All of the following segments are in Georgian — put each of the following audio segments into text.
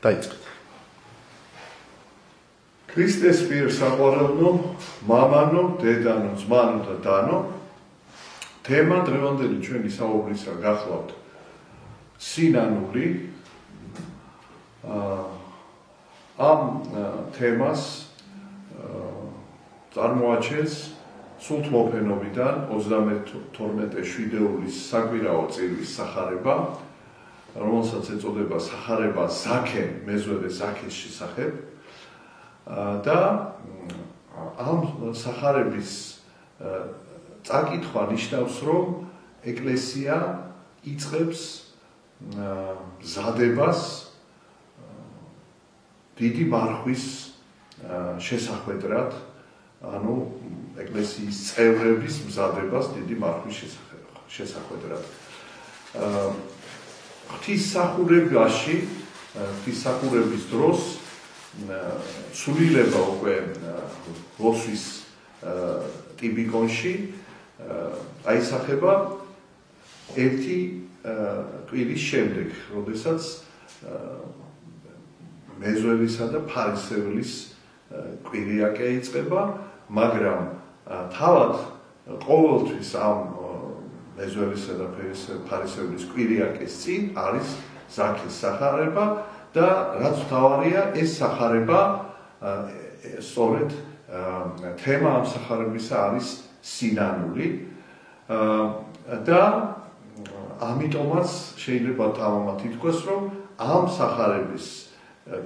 დაიწყეთ. ქრისტეს მიერ საყვარელნო, მამანო, დედანო, ძმანო და დანო, თემა დღევანდელი ჩვენი საუბრისა გახლავთ სინანული. ამ თემას წარმოაჩენს სულთმოფენობიდან 32 შვიდეულის საკვირაო წირვის სახარება, რომელსაც ეწოდება სახარება ზაქე, მეზვერე ზაქეს შესახებ. და ამ სახარების წაკითხვა ნიშნავს, რომ ეკლესია იწყებს მზადებას დიდი მარხვის შესახვედრად, ანუ ეკლესიის წევრების მზადებას დიდი მარხვის შესახვედრად. ღვთისმსახურებაში, ღვთისმსახურების დროს სულილება უკვე ლოცვის ტიბიკონში აისახება ერთი კვირის შემდეგ, როდესაც მეზვერისა და ფარისევლის კვირიაკე იწყება, მაგრამ თავად ყოველთვის ამ მეზვერისა და ფარისევლის კვირიაკეს წინ არის ზაქეს სახარება და რაც მთავარია, ეს სახარება სწორედ თემა ამ სახარებისა არის სინანული და ამიტომაც შეიძლება თამამად ითქვას, რომ ამ სახარების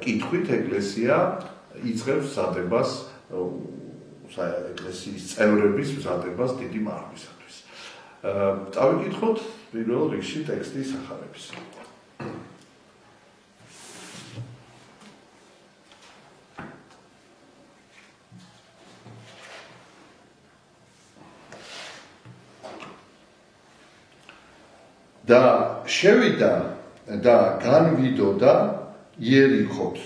კითხვით ეკლესია იწყებს მზადებას, ეკლესიის წევრების მზადებას დიდი მარხვისათვის. წავიკითხოთ პირველ რიგში ტექსტის სახარების. და შევიდა და განვიდოდა იერიქოთ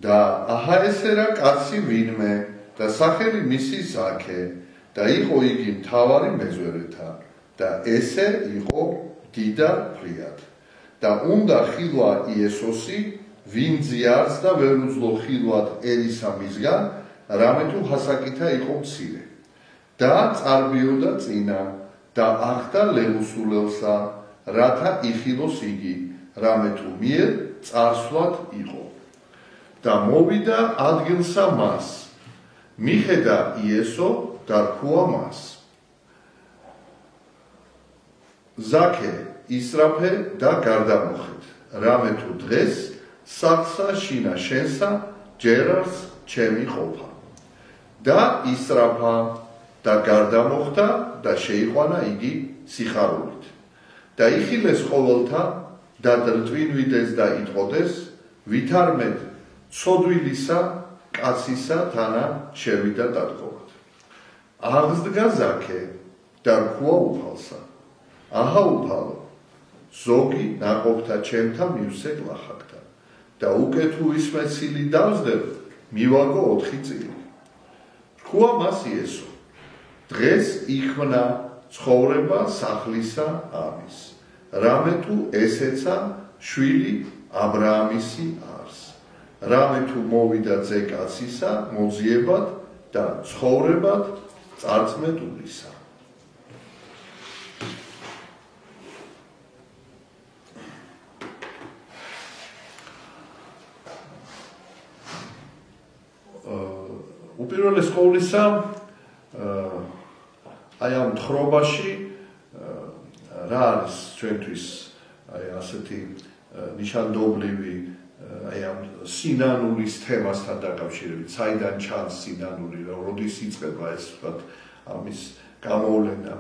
და აჰაესერა კაცი ვინმე და სახელი მისი ზაქე და იყო იგი მთავარი მეზვერეთა და ესე იყო დიდა ფრიად და უნდა ხილვა იესოსი ვინ ძიარს და ვერ უძლო ხილვად ერისა მისგან რამე თუ հասაკითა იყო მცირე და წარბიოდა წინა და ახდა ლევუსულელსა, რათა იხილოს იგი, რამე თუ მიერ წარსვლად იყო. და მოვიდა ადგილსა მას, მიხედა იესო და რქუა მას. ზაქე, ისრაფე და გარდამოხეთ, რამე თუ დღეს სახლსა შინა შენსა ჯერარს ჩემი ყოფა. და ისრაფა და გარდამოხდა და შეიყვანა იგი სიხარულით. და იხილეს ყოველთა და დრტვინვიდეს და იტყოდეს, ვითარმედ ცოდვილისა, კაცისა თანა შევიდა დადგომად. აღსდგა ზაქე და რქუა უფალსა. აჰა უფალო, ზოგი ნაყოფთა ჩემთა მივსე გლახაკთა და უკვე თუ ისმეცილი დავსდებ, მივაგო 4 წილი. რქუა მას იესო. დღეს იქმნა ცხოვრება სახლისა ამის. რამე თუ ესეცა შვილი აბრაამისი არს. რამე თუ მოვიდა ძე კაცისა მოძიებად და ცხოვრებად წარწმედულისა. უპირველეს ყოვლისა აი ამ თხრობაში რა არის ჩვენთვის აი ასეთი ნიშანდობლივი აი ამ სინანულის თემასთან დაკავშირებით, საიდან ჩანს სინანული, როდის იწყება ეს ვთქვათ ამის გამოვლენა.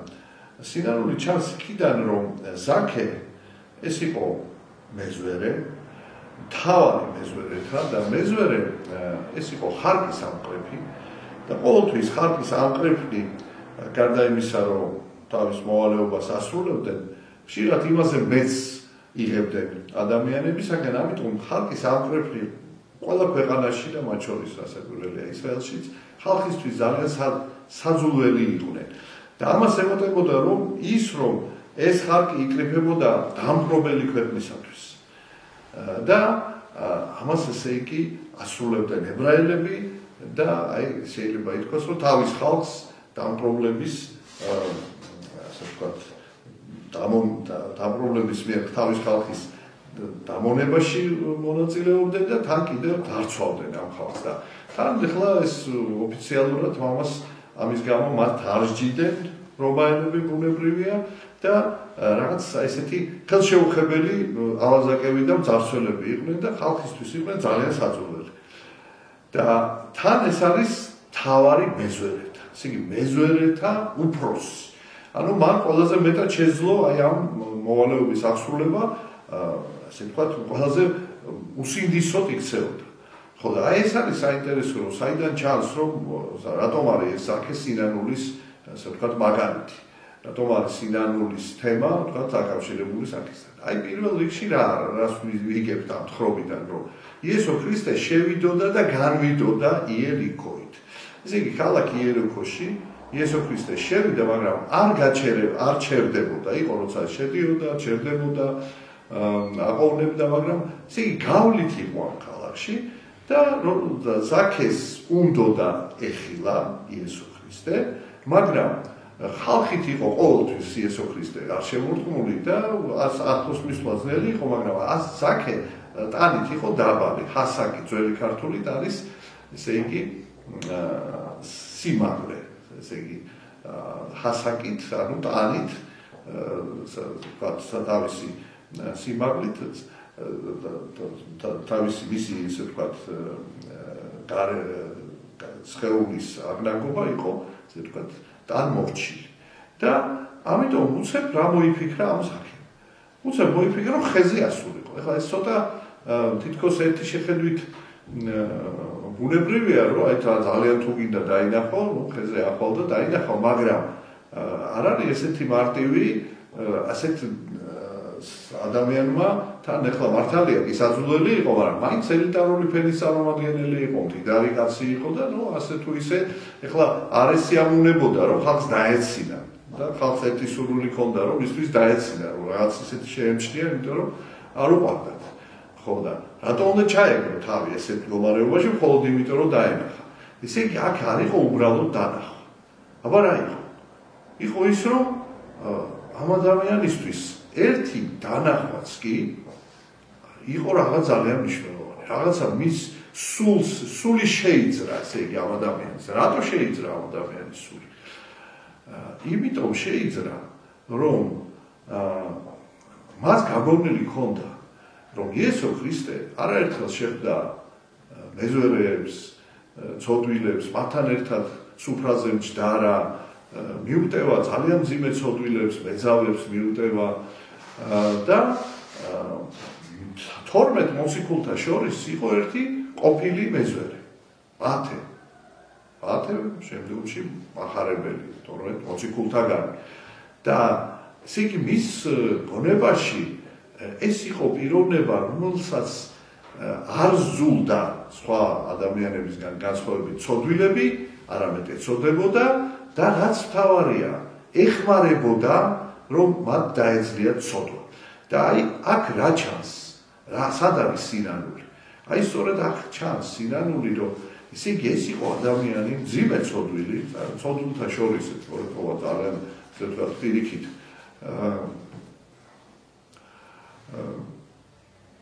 სინანული ჩანს იქიდან, რომ ზაქე ეს იყო მეზვერე, მთავარი მეზვერეთა და მეზვერე ეს იყო ხარკის ამყრეფი და ყოველთვის ხარკის ამყრეფი გარდა იმისა, რომ თავის მოვალეობას ასრულებდნენ, ხშირად იმაზე მეც იღებდნენ ადამიანებისაგან, ამიტომ ხალხის ამყრეფი ყველა ქვეყანაში და მათ შორის ასაკვირველია ისრაელშიც ხალხისთვის ძალიან საძულველი იყვნენ. და ამას ემატებოდა, რომ ეს ხალხი იკრიფებოდა დამპყრობელი ქვეყნისათვის. და ამას ესე იგი ასრულებდნენ ებრაელები და აი შეიძლება ითქვას, რომ თავის ხალხს ამ პრობლემის ასე ვთქვათ პრობლემის მიერ თავის ხალხის დამონებაში მონაწილეობდნენ და თან კიდევ დარწმავდნენ ამ ხალხს და თან ახლა ეს ოფიციალურად ამის გამო მათ არ სჯიდნენ რომაელები ბუნებრივია და რაღაც ესეთი ხელშეუხებელი ავაზაკები და მძარცველები იყვნენ და ხალხისთვის იყვნენ ძალიან საძულველი. და თან ეს არის თავარი მეზვერეთა. ესე იგი მეზვერეთა უფროსი. ანუ მან ყველაზე მეტად შეძლო აი ამ მოვალეობის აღსრულება, ასე ვთქვათ, ყველაზე უსინდისოდ იქცეოდა. ხო და აი ეს არის საინტერესო, რომ საიდან ჩანს, რომ რატომ არის ეს აქე სინანულის, ასე ვთქვათ, მაგალითი. რატომ არის სინანულის თემა, ვთქვათ, დაკავშირებული საკისთან. აი პირველ რიგში რას ვიგებთ ამ თხრობიდან, რომ იესო ქრისტე შევიდოდა და განვიდოდა იერიქოით. ესე იგი, ქალაქ იერიქოში იესო ქრისტე შევიდა, მაგრამ არ ჩერდებოდა, იყო როცა შედიოდა, ჩერდებოდა, აყოვნებდა, მაგრამ ესე იგი, გავლით იყო ამ ქალაქში და ზაქეს უნდოდა ეხილა იესო ქრისტე, მაგრამ ხალხით იყო ყოველთვის იესო ქრისტე არ შემორტყმული და ახლოს მისვლა ძნელი იყო, მაგრამ ზაქე ტანით იყო დაბალი, ჰასაკი ძველი ქართულით არის, ესე იგი, სიმაღლე, ესე იგი, ჰასაკით, ანუ ტანით, თავისი სიმაღლით, თავისი მისი, ესე ვთქვათ, სხეულის აღნაგობა იყო, ესე ვთქვათ, 단მორჩილი. და ამიტომ უცებ რა მოიფიქრა ამ საკითხს. უცებ მოიფიქრა, რომ ხეზე ასულიყო. ეხლა ეს ცოტა თითქოს ერთი შეხედვით ბუნებრივია, რომ აი ძალიან თუ გინდა დაინახო, ხეზე ახვალ და დაინახო, მაგრამ არ არის ესეთი მარტივი ასეთ ადამიანმა თან ეხლა მართალია კი საძულველი იყო, მაგრამ მაინც ელიტარული ფენის წარმომადგენელი იყო, მდიდარი კაცი იყო და ნუ ასე თუ ისე ეხლა არ ესიამუნებოდა, რომ ხალხს დაეცინა და ხალხს ერთი სურვილი ჰქონდა, რომ მისთვის დაეცინა, რომ რაღაც ისეთი შეემჩნია, იმიტომ რომ არ უყვარდათ. ხო და რატომ უნდა ჩაეგრო თავი ესეთ მდგომარეობაში, მხოლოდ იმიტომ რომ დაენახა. ესე იგი აქ არ იყო უბრალოდ დანახვა. აბა რა იყო? იყო ის, რომ ამ ადამიანისთვის ერთი დანახვაც კი იყო რაღაც ძალიან მნიშვნელოვანი. რაღაცა მის სული შეიძრა, ესე იგი ამ ადამიანს. რატო შეიძრა ამ ადამიანის სული? იმიტომ შეიძრა, რომ მას გაგონილი ჰქონდა, რომ იესო ქრისტე არაერთხელ შეხვდა მეზვერეებს, ცოდვილებს, მათთან ერთად სუფრაზე მჯდარა, მიუტევა ძალიან მძიმე ცოდვილებს, მეძავებს მიუტევა და 12 მოციქულთა შორის იყო ერთი ყოფილი მეზვერე, მათე შემდგომში მახარებელი 12 მოციქულთაგანი და ესე იგი მის გონებაში ეს იყო პიროვნება, რომელსაც არ ზულდა სხვა ადამიანებისგან განსხვავებით ცოდვილები, არამედ ეწოდებოდა და რაც მთავარია, ეხმარებოდა, რომ მათ დაეძლიათ ცოდვა. და აი აქ რა ჩანს? სად არის სინანული? აი სწორედ აქ ჩანს სინანული, რომ ესე იგი ეს იყო ადამიანი მძიმე ცოდვილი, ცოდვილთა შორის თორეყოლა ძალიან ზედმეტ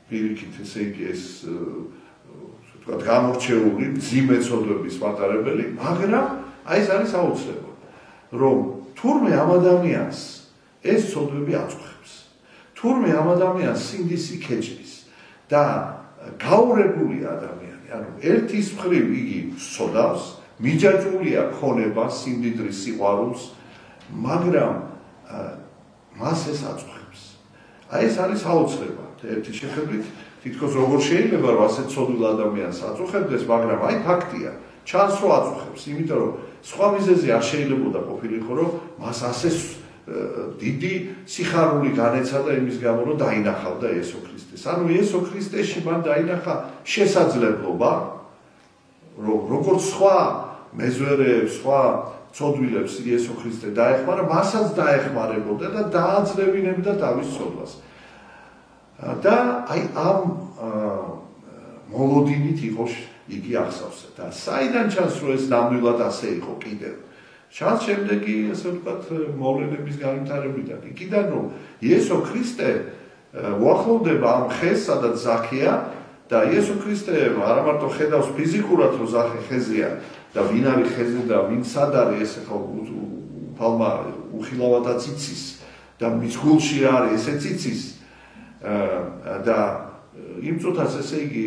პირიქით ესე იგი ეს ვთქვათ გამორჩეული მძიმე ცოდვების მატარებელი, მაგრამ აი ეს არის აუცილებელი, რომ თურმე ამ ადამიანს ეს ცოდვები აწუხებს. თურმე ამ ადამიანს სინდისი ქეჭდის და გაურებული ადამიანი, ანუ ერთის მხრივ იგი სცოდავს, მიჯაჭვულია ქონება, სიმდიდრის სიყვარულს, მაგრამ მას ეს აწუხებს. აი ეს არის აუცილება. ერთი შეხედვით თითქოს როგორ შეიძლება რომ ასეთ ცოდვილ ადამიანს აწუხებდეს, მაგრამ აი ფაქტია, ჩანს რომ აწუხებს, იმიტომ რომ სხვა მიზეზი არ შეიძლებოდა ყოფილიყო, რომ მას ასე დიდი სიხარული განეცადა იმის გამო, რომ დაინახავდა იესო ქრისტეს. ანუ იესო ქრისტეში მან დაინახა შესაძლებლობა, რომ როგორც სხვა მეზვერეებს, სხვა ცოდვილებს იესო ქრისტე დაეხმარა, მასაც დაეხმარებოდა და დააძლევინებდა თავის ცოდვას. და აი ამ მოლოდინით იყო იგი ახსავს და საიდან ჩანს რომ ეს ნამდვილად ასე იყო კიდევ ჩანს შემდეგი ასე ვთქვათ მოვლენების განვითარებიდან იქიდან რომ იესო ქრისტე უახლოვდება ამ ხეს სადაც ზაქეა და იესო ქრისტე არა მარტო ხედავს ფიზიკურად რომ ზაქე ხეზეა და ვინ არის ხეზე და ვინ სად არის ეს ხო ფალმა უხილავადაც იცის და მის გულში არის ესეც იცის და იმ წუთას ესე იგი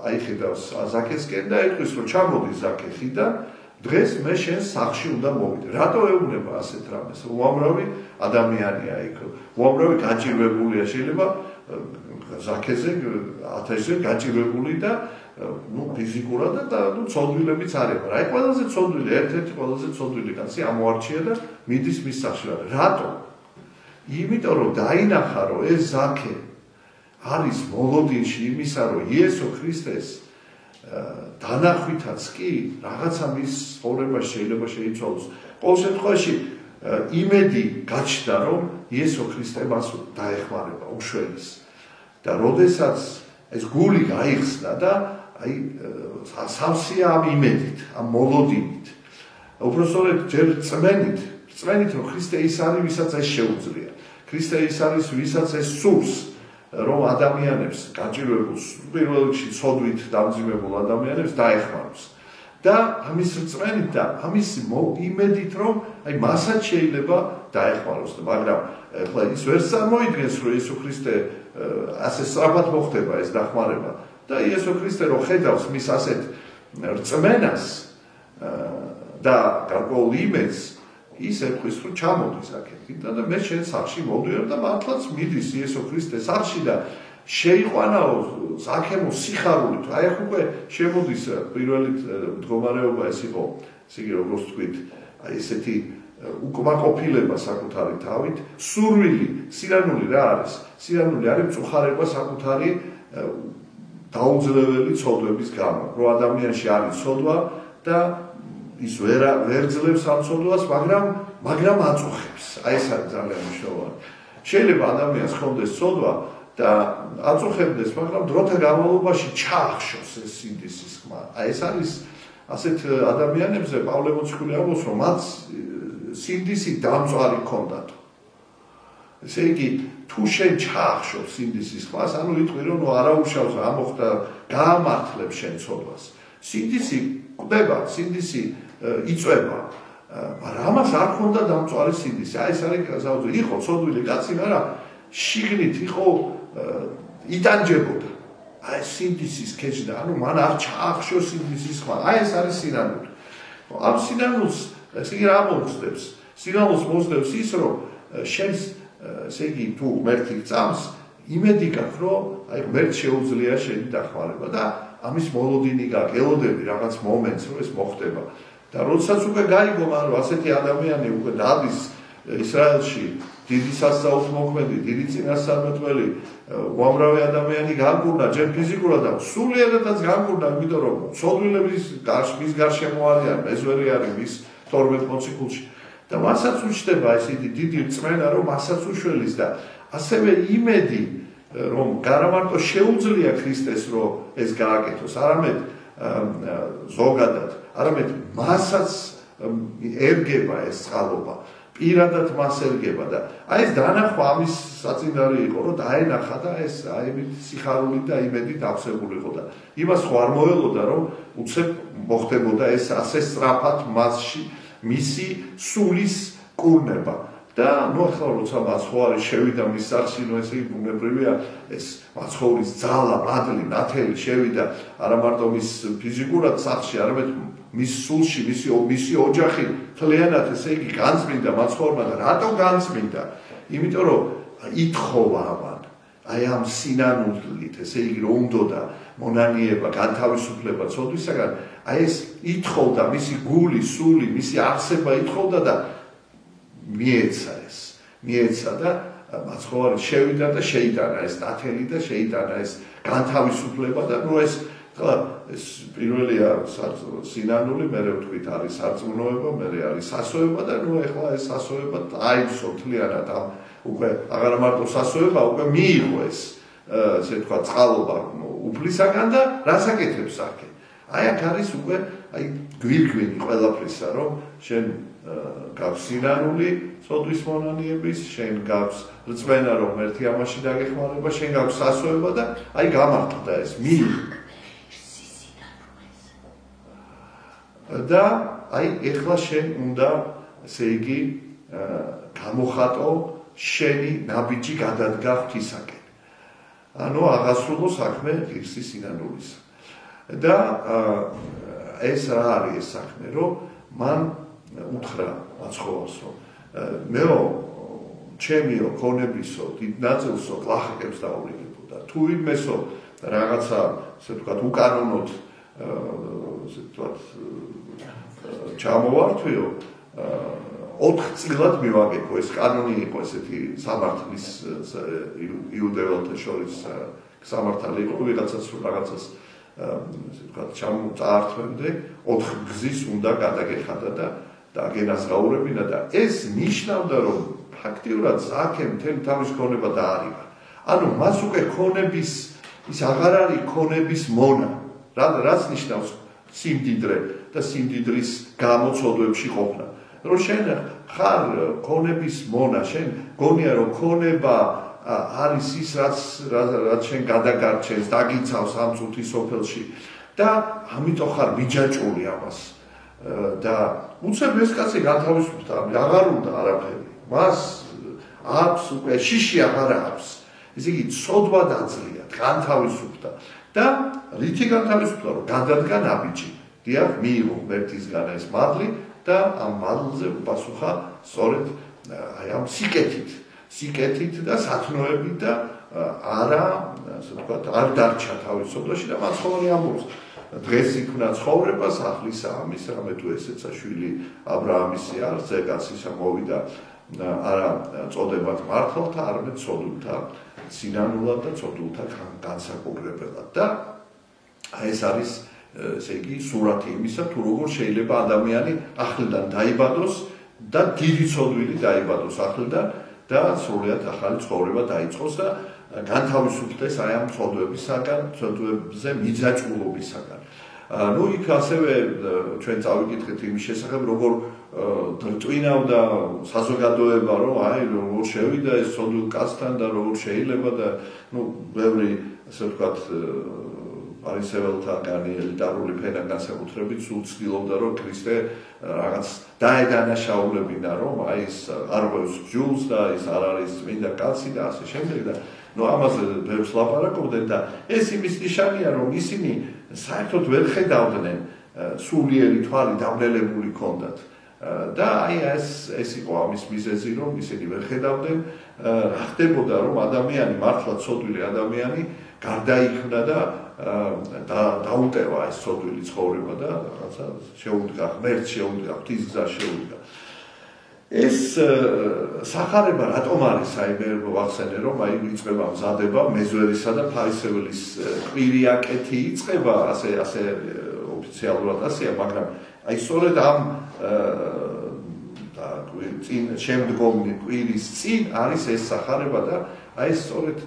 აიხედავს ზაქესკენ და ეტყვის რომ ჩამოდი ზაქე ხიდან დღეს მე შენ სახლში უნდა მოვიდე. რატო ეუბნება ასეთ რამეს? უამრავი ადამიანია იქ. უამრავი გაჭირვებულია შეიძლება ზაქეზე, ათასზე გაჭირვებული და ფიზიკურად და ცოდვილებიც არის. რა ყველაზე ცოდვილი, ერთ-ერთი ყველაზე ცოდვილი კაცი ამოარჩია და მიდის მის სახლში. რატო? იმიტომ რომ დაინახა რომ ეს ზაქე არის მოლოდინში იმისა რომ იესო ქრისტეს დანახვითაც კი რაღაცა მის ცხოვრებაში შეიძლება შეიცვალოს. ყოველ შემთხვევაში იმედი გაჩნდა რომ იესო ქრისტე მას დაეხმარება უშველის და როდესაც ეს გული გაიხსნა და აი სამსია ამ იმედით, ამ მოლოდინით. უბრალოდ ჯერ წმენით რომ ქრისტე ის არის ვისაც ეს შეუძლია. ქრისტე ის არის ვისაც ეს სურს რომ ადამიანებს გაჭირვებულს პირველ რიგში ცოდვით დამძიმებულ ადამიანებს დაეხმაროს და ამის რწმენით და ამის იმედით რომ აი მასაც შეიძლება დაეხმაროს მაგრამ ახლა ის ვერ წარმოიდგენს რომ იესო ქრისტე ასე სწრაფად მოხდება ეს დახმარება და იესო ქრისტე რომ ხედავს მის ასეთ რწმენას და გარკვეულ იმედს ის ეთქვის რომ ჩამოდის აქეთიდან და მე შენ სახლში მოვდივარ და მართლაც მიდის იესო ქრისტე სახლში და შეიყვანაო ზაქემო სიხარულით აი ახ უკვე შემოდის პირველი მდგომარეობა ეს იყო ესე იგი როგორც თქვით აი ესეთი უკმაყოფილება საკუთარი თავით სურვილი სირანული რა არის სირანული არის მწუხარება საკუთარი დაუძლეველი ცოდვების გამო რომ ადამიანში არის ცოდვა და ის ვერ ძლევს ამ ცოდვას, მაგრამ აწუხებს. აი ეს არის ძალიან მნიშვნელოვანი. შეიძლება ადამიანს ჰქონდეს ცოდვა და აწუხებდეს, მაგრამ დროთა განმავლობაში ჩაახშოს ეს სინდისის ხმა. აი ეს არის ასეთ ადამიანებზე პავლე მოციქული ამბობს, რომ მათ სინდისი დამწვარი ჰქონდათ. ესე იგი, თუ შენ ჩაახშოს სინდისის ხმას, ანუ იტყვი რომ არაუშავს რა მოხდა, გაამართლებ შენ ცოდვას. სინდისი კვდება, სინდისი იწვება. მაგრამ ამას არ ქონდა დამწვარი სინდისი. აი ეს არის გასაუძე. იყო ცოდვილი კაცი, მაგრამ შიგნით იყო იტანჯებოდა. აი სინდისის ქეჯდა, ანუ მან არ ჩაახშო სინდისის ხმა. აი ეს არის სინანული. ამ სინანულს ესე იგი რა მომხდებს? სინანულს მოსდევს ის, რომ შენს ესე იგი თუ ღმერთი გწამს, იმედი გაქვს, რომ აი ღმერთ შეუძლია შენი დახმარება და ამის მოლოდინი გაქვს, ელოდები რაღაც მომენტს, რომ ეს მოხდება. და როდესაც უკვე გაიგო მან რომ ასეთი ადამიანი უკვე დადის ისრაელში დიდი სასწაულს მოქმედი, დიდი წინასწარმეტყველი, უამრავი ადამიანი განკურნა, ჯერ ფიზიკურად და სულიერადაც განკურნა, იმიტომ რომ ცოდვილების მის გარშემო არიან, მეზვერი არის მის 12 მოციქულში. და მასაც უჩნდება ესეთი დიდი რწმენა, რომ მასაც უშველის და ასევე იმედი, რომ არა მარტო შეუძლია ქრისტეს, რომ ეს გააკეთოს, არამედ ზოგადად, არამედ მასაც ერგება ეს წყალობა, პირადად მას ერგება და აი ეს დანახვა ამის საწინდარი იყო, რომ დაენახა და ეს აი სიხარული და იმედით ავსებულიყო და იმას ხო არ მოველოდა, რომ უცებ მოხდებოდა ეს ასე სწრაფად მასში მისი სულის კურნება. და ნუ ახლა როცა მაცხოვარი შევიდა მის სახლში, ნუ ესე ბუნებრივია ეს მაცხოვრის ძალა, მადლი, ნათელი შევიდა არა მარტო მის ფიზიკურად სახლში, არამედ მის სულში, მისი ოჯახი მთლიანად ესე იგი განწმინდა მაცხოვრმა და რატო განწმინდა? იმიტომ რომ ითხოვა ამან, აი ამ სინანულით, ესე იგი რომ უნდოდა მონანიება, განთავისუფლება ცოდვისაგან, აი ეს ითხოვდა მისი გული, სული, მისი არსება ითხოვდა და მიეცა და მაცხოვარი შევიდა და შეიტანა ეს ნათელი და შეიტანა ეს განთავისუფლება და ნუ ეს პირველია სინანული, მერე ვთქვით არის სარწმუნოება, მერე არის სასოება და ნუ ეხლა ეს სასოება დაიცო მთლიანად უკვე აღარ მარტო სასოება, უკვე მიიღო ეს ესე თქვა წყალობა უფლისაგან და რასაკეთებს აქ. აი აქ არის უკვე აი გვირგვინი ყველაფრისა, რომ შენ გაქვს სინანული ცოდვის მონანიების, შენ გაქვს რწმენა, რომ ერთი ამაში დაგეხმარება, შენ გაქვს სასოება და აი გამართლდა ეს და აი ეხლა შენ უნდა ესე იგი გამოხატო შენი ნაბიჯი გადადგა ღვთისაკენ. ანუ აღასრულო საქმე ღირსი სინანულის. და ეს რა არის ეს საქმე, რომ მან უთხრა მაცხოვარს, რომ მეო ჩემიო ქონებისო დიდ ნაწილსო გლახაკებს დაურიგებოდა. თუ იმესო რაღაცა ასე ვთქვათ უკანონოდ ასე ვთქვათ ჩამოვართვიო 4 წილად მივაგებო. ეს კანონი იყო ესეთი სამართლის იუდეველთა შორის სამართალი იყო ვიღაცას რაღაცას ასე ვთქვათ ჩამოწართვენდე 4 გზის უნდა გადაგეხადა და დაგენაზღაურებინა და ეს ნიშნავდა რომ ფაქტიურად აქ მთელი თავის ქონება დაარიგა. ანუ მას უკვე ქონების ის აღარ არის ქონების მონა. რაც ნიშნავს სიმდიდრე და სიმდიდრის გამოცოდვებში ყოფნა. რომ შენ ხარ ქონების მონა, შენ გონია რომ ქონება არის ის რაც შენ გადაგარჩენს, დაგიცავს ამ წუთის სოფელში და ამიტომ ხარ მიჯაჭული ამას. და უცებ ეს კაცი განთავისუფლდა, აღარ უნდა არაფერი. მას აქვს უკვე შიში აღარ აქვს. ესე იგი ცოდვა დაძლია, განთავისუფლდა და რითი განთავისუფლდა, რომ გადადგა ნაბიჯი. დიახ, მიიღო ღმერთისგან ეს მადლი და ამ მადლზე უპასუხა სწორედ აი ამ სიკეთით და სათნოებით და არა, ასე ვთქვათ, არ დარჩა თავის სოფელში და მაცხოვარი ამბობს. დღეს იქნა ცხოვრება, სახლისა ამის, რამე თუ ესეცა შვილი აბრაამისი არ ზეგაცისა მოვიდა არა წოდებათ მართალთა, არამედ ცოდულთა სინანულად და ცოდულთა განსაკუთრებულად და ეს არის ესე იგი სურათი იმისა, თუ როგორ შეიძლება ადამიანი ახლიდან დაიბადოს და დიდი ცოდვილი დაიბადოს ახლიდან და სრულიად ახალი ცხოვრება დაიწყოს და განთავისუფლდეს აი ამ ცოდვებისაგან, ცოდვებზე მიძაჭვულობისაგან. ნუ იქ ასევე ჩვენ წავიკითხეთ იმის შესახებ, როგორ დარწვინავდა საზოგადოება, რომ აი როგორ შევიდა ეს ცოდვილ კაცთან და როგორ შეიძლება და ნუ ბევრი ასე ვთქვათ ფარისეველთა ელიტარული ფენა განსაკუთრებით სულ ცდილობდა, რომ ქრისტე რაღაც დაედანაშაულებინა, რომ აი ეს არ ღვევს ჯულს და ეს არ არის წმინდა კაცი და ასე შემდეგ და ნუ ამაზე ბევრს ლაპარაკობდნენ და ეს იმის ნიშანია, რომ ისინი საერთოდ ვერ ხედავდნენ სულიერი თვალი დამნელებული ჰქონდათ და აი ეს იყო ამის მიზეზი, რომ ისინი ვერ ხედავდნენ რა ხდებოდა, რომ ადამიანი მართლა ცოდვილი ადამიანი გარდაიქმნა და დაუტევა ეს ცოდვილი ცხოვრება და რაღაცა შეუდგა, ღმერთს შეუდგა, ღვთისგზა შეუდგა. ეს სახარება რატომ არის საერთოდ ვახსენე, რომ აი იწყება მზადება მეზვერისა და ფარისეველის კვირიაკეთი იწყება, ასე ოფიციალურად ასეა, მაგრამ აი სწორედ ამ წინ შემდგომი კვირის წინ არის ეს სახარება და აი სწორედ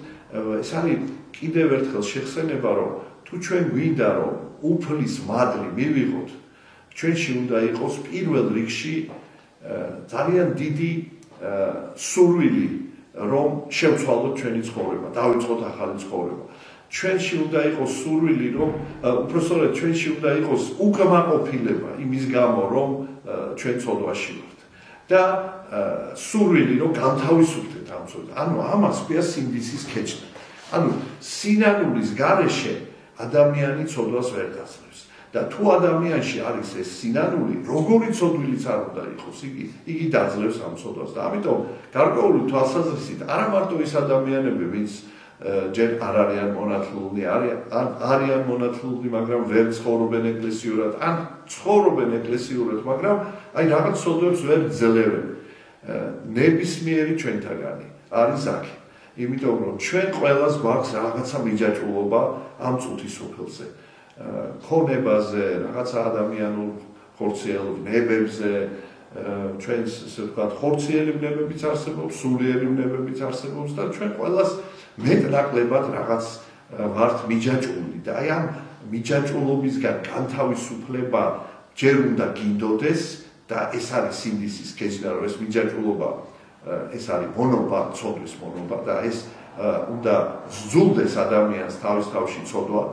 ეს არის კიდევ ერთხელ შეხსენება, რომ თუ ჩვენ გვინდა რომ უფლის მადლი მივიღოთ, ჩვენში უნდა იყოს პირველ რიგში ძალიან დიდი სურვილი, რომ შევცვალოთ ჩვენი ცხოვრება, დავიწყოთ ახალი ცხოვრება. ჩვენში უნდა იყოს სურვილი, რომ უბრალოდ ჩვენში უნდა იყოს უკმაყოფილება იმის გამო, რომ ჩვენ ცოდვაში ვართ. და სურვილი, რომ განთავისუფლდეთ ამ ცოდვას. ანუ ამას ქვია სინდისის ქეჭდა. ანუ სინანულის გარეშე ადამიანი ცოდვას ვერ გაძლევს. და თუ ადამიანში არის ეს სინანული, როგორი ცოდვილიც არ უნდა იყოს, იგი დაძლევს ამ ცოდვას. და ამიტომ გარკვეული თვალსაზრისით არა მარტო ის ადამიანები, ვინც ჯერ არ არიან მონათლულნი, არიან მონათლულნი, მაგრამ ვერ ცხოვრობენ ეკლესიურად, ან ცხოვრობენ ეკლესიურად, მაგრამ აი რაღაც ცოდვებს ვერ ძლევენ. ნებისმიერი ჩვენთაგანი არის აქ. იმიტომ რომ ჩვენ ყველას გვაქვს რაღაცა მიჯაჭვულობა ამ წუთის სოფელზე. ქონებაზე, რაღაცა ადამიანურ ხორციელებებზე, ჩვენს ასე ვთქვათ, ხორციელი ბნებებიც არსებობს, სულიერი ბნებებიც არსებობს და ჩვენ ყველას მეტნაკლებად რაღაც ვართ მიჯაჭვული და აი ამ მიჯაჭვულობისგან განთავისუფლება ჯერ უნდა გინდოდეს და ეს არის სინდისის ქეჯნა, რომ ეს მიჯაჭვულობა ეს არის მონობა, ცოდვის მონობა და ეს უნდა ზრუნდეს ადამიანს თავის თავში ცოდვა,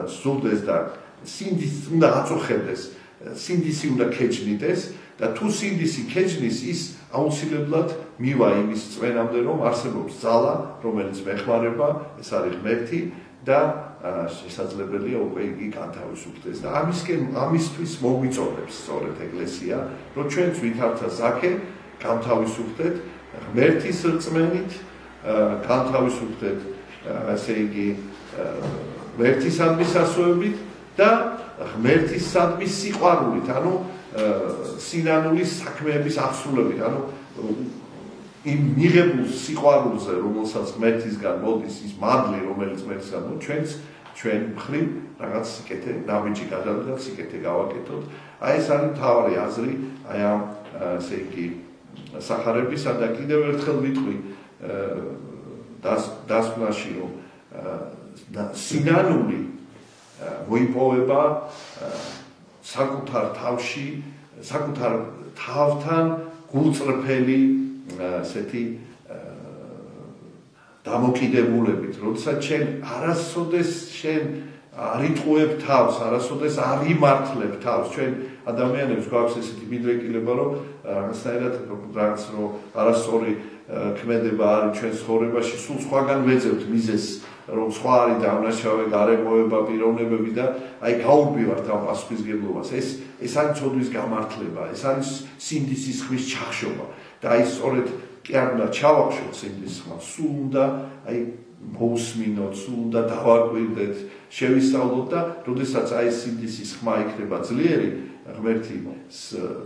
ზრუნდეს და სინდისი უნდა აწუხებდეს, სინდისი უნდა ქეჯნიდეს და თუ სინდისი ქეჯნის ის აუცილებლად მივა იმის წვენამდე, რომ არსებობს ძალა, რომელიც მეხმარება, ეს არის ღმერთი და შესაძლებელია უკვე იგი განთავისუფლდეს და ამისთვის მოგვიწოდებს სწორედ ეკლესია, რომ ჩვენც ვითარცა ზაქე განთავისუფლდეთ ღმერთის რწმენით, განთავისუფლდეთ ასე იგი ღმერთისადმი სასვევებით და ღმერთისადმი სიყვარულით, ანუ სინანულის საქმეების აღსრულებით, ანუ იმ მიღებულ სიყვარულზე, რომელსაც ღმერთისგან მოდის ის მადლი, რომელიც ღმერთისგან მოდის, ჩვენ მხრივ რაღაც სიკეთე ნაბიჯი გადავდგათ, სიკეთე გავაკეთოთ. აი ეს არის მთავარი აზრი, აი ამ ასე იგი სახარებისა და კიდევ ერთხელ ვიტყვი დასკვნაში, რომ სინანული მოიპოვება საკუთარ თავში, საკუთარ თავთან გულწრფელი ასეთი დამოკიდებულებით, როდესაც შენ არასოდეს შენ არ იტყუებ თავს, არასოდეს არ იმართლებ თავს, ჩვენ ადამიანებს გვაქვს ესეთი მიდრეკილება, რომ რაღაცნაირად რაღაც რომ არასწორი ქმედება არის ჩვენ ცხოვრებაში, სულ სხვაგან ვეძებთ მიზეზს, რომ სხვა არის დავნაშავე გარემოება, პიროვნებები და აი გაურბივართ ამ პასუხისმგებლობას. ეს არის ცოდვის გამართლება, ეს არის სინდისის ხმის ჩახშობა და აი სწორედ კი არ უნდა ჩავახშოთ სინდისის ხმა, სულ უნდა აი მოусმინოთ, სულ უნდა დავაკვირდეთ, შევისწავლოთ და როდესაც აი სინდისის ხმა იქნება ძლიერი, ღმერთის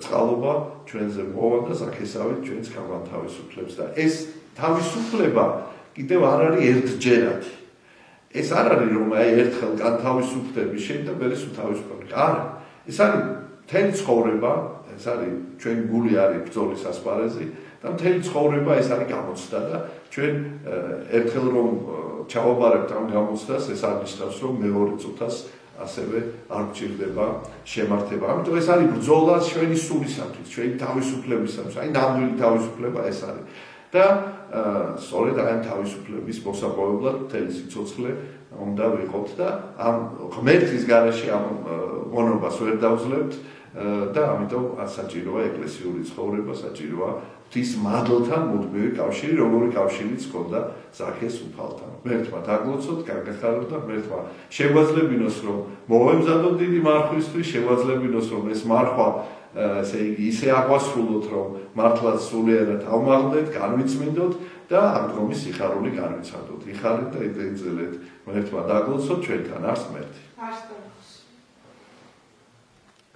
წყალობა ჩვენზე მოვა და ზაქესავით ჩვენს განთავისუფლებს და ეს თავისუფლება კიდევ არ არის ერთჯერადი. ეს არ არის რომ აი ერთხელ განთავისუფლდები შენ და მერე სულ თავისუფლები. არა, ეს არის მთელი ცხოვრება, ეს არის ჩვენი გული არის ბრძოლის ასპარეზი და მთელი ცხოვრება ეს არის გამოცდა და ჩვენ ერთხელ რომ ჩავაბარებთ ამ გამოცდას, ეს არნიშნავს რომ მეორე წუთას ასევე არ გჭირდება შემართება. ამიტომ ეს არის ბრძოლა ჩვენი სულისათვის, ჩვენი თავისუფლებისათვის, აი ნამდვილი თავისუფლება ეს არის. და სწორედ აი ამ თავისუფლების მოსაპოვებლად მთელი სიცოცხლე უნდა ვიყოთ და ამ ღმერთის გარეშე ამ მონობას ვერ დავძლებთ და ამიტომ საჭიროა ეკლესიური ცხოვრება, საჭიროა ღვთის მადლთან მუდმივი კავშირი, როგორი კავშირიც ჰქონდა ზაქეს უფალთან. ღმერთმა დაგლოცოთ, გაგახაროთ და ღმერთმა შეგვაძლებინოს, რომ მოვემზადოთ დიდი მარხვისთვის, შეგვაძლებინოს, რომ ეს მარხვა ესე იგი ისე აღვასრულოთ, რომ მართლაც სულიერად ავმაღლდეთ, განვიწმინდოთ და ამ დღომის სიხარული განვიცადოთ. იხარეთ და იგრძელეთ. ღმერთმა დაგლოცოთ, ჩვენთან არს ღმერთი.